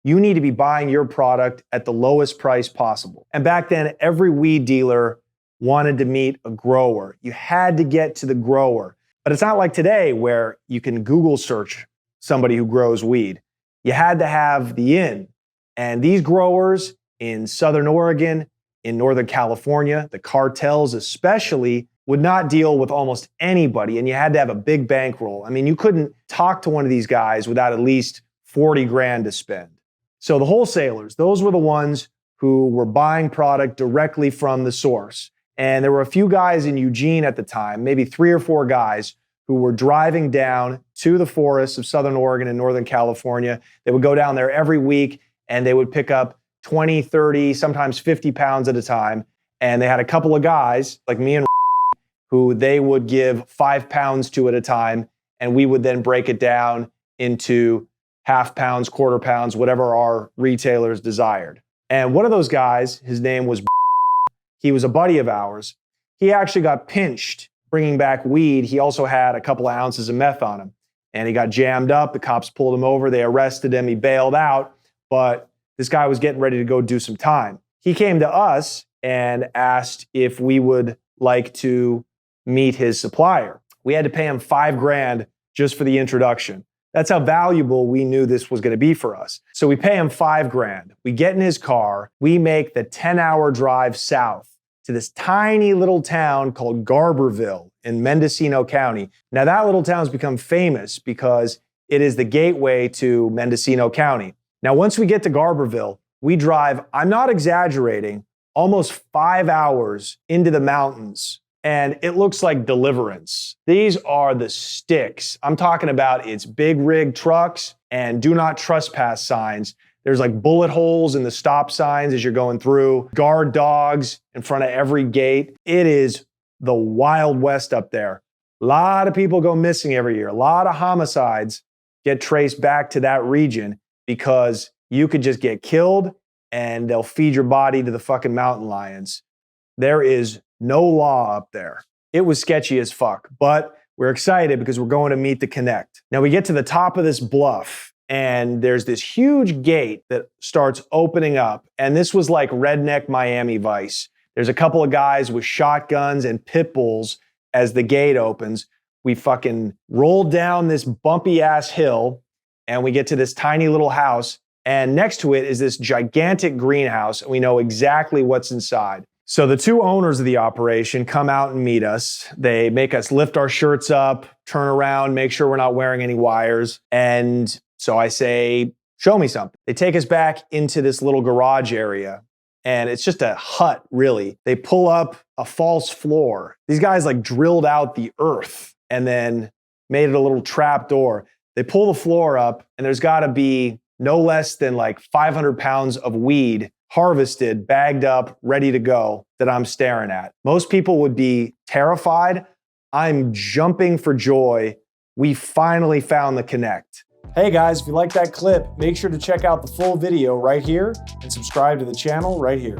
you need to be buying your product at the lowest price possible. And back then, every weed dealer wanted to meet a grower. You had to get to the grower. But it's not like today where you can Google search somebody who grows weed. You had to have the in. And these growers in Southern Oregon, in Northern California, the cartels especially, would not deal with almost anybody, and you had to have a big bankroll. I mean, you couldn't talk to one of these guys without at least 40 grand to spend. So the wholesalers, those were the ones who were buying product directly from the source. And there were a few guys in Eugene at the time, maybe 3 or 4 guys, who were driving down to the forests of Southern Oregon and Northern California. They would go down there every week, and they would pick up 20, 30, sometimes 50 pounds at a time. And they had a couple of guys, like me and who they would give 5 pounds to at a time, and we would then break it down into half pounds, quarter pounds, whatever our retailers desired. And one of those guys, his name was he was a buddy of ours. He actually got pinched bringing back weed. He also had a couple of ounces of meth on him, and he got jammed up. The cops pulled him over. They arrested him. He bailed out, but this guy was getting ready to go do some time. He came to us and asked if we would like to meet his supplier. We had to pay him 5 grand just for the introduction. That's how valuable we knew this was going to be for us. So we pay him 5 grand. We get in his car. We make the 10-hour drive south to this tiny little town called Garberville in Mendocino County. Now that little town's become famous because it is the gateway to Mendocino County. Now once we get to Garberville, we drive, I'm not exaggerating, almost 5 hours into the mountains. And it looks like Deliverance. These are the sticks. I'm talking about it's big rig trucks and do not trespass signs. There's like bullet holes in the stop signs as you're going through, guard dogs in front of every gate. It is the Wild West up there. A lot of people go missing every year. A lot of homicides get traced back to that region because you could just get killed and they'll feed your body to the fucking mountain lions. There is no law up there. It was sketchy as fuck, but we're excited because we're going to meet the Connect. Now we get to the top of this bluff and there's this huge gate that starts opening up. And this was like redneck Miami Vice. There's a couple of guys with shotguns and pit bulls as the gate opens. We fucking roll down this bumpy ass hill and we get to this tiny little house. And next to it is this gigantic greenhouse. And we know exactly what's inside. So the 2 owners of the operation come out and meet us. They make us lift our shirts up, turn around, make sure we're not wearing any wires. And so I say, show me something. They take us back into this little garage area. And it's just a hut, really. They pull up a false floor. These guys like drilled out the earth and then made it a little trap door. They pull the floor up and there's got to be no less than like 500 pounds of weed harvested, bagged up, ready to go that I'm staring at. Most people would be terrified. I'm jumping for joy. We finally found the Connect. Hey guys, if you like that clip, make sure to check out the full video right here and subscribe to the channel right here.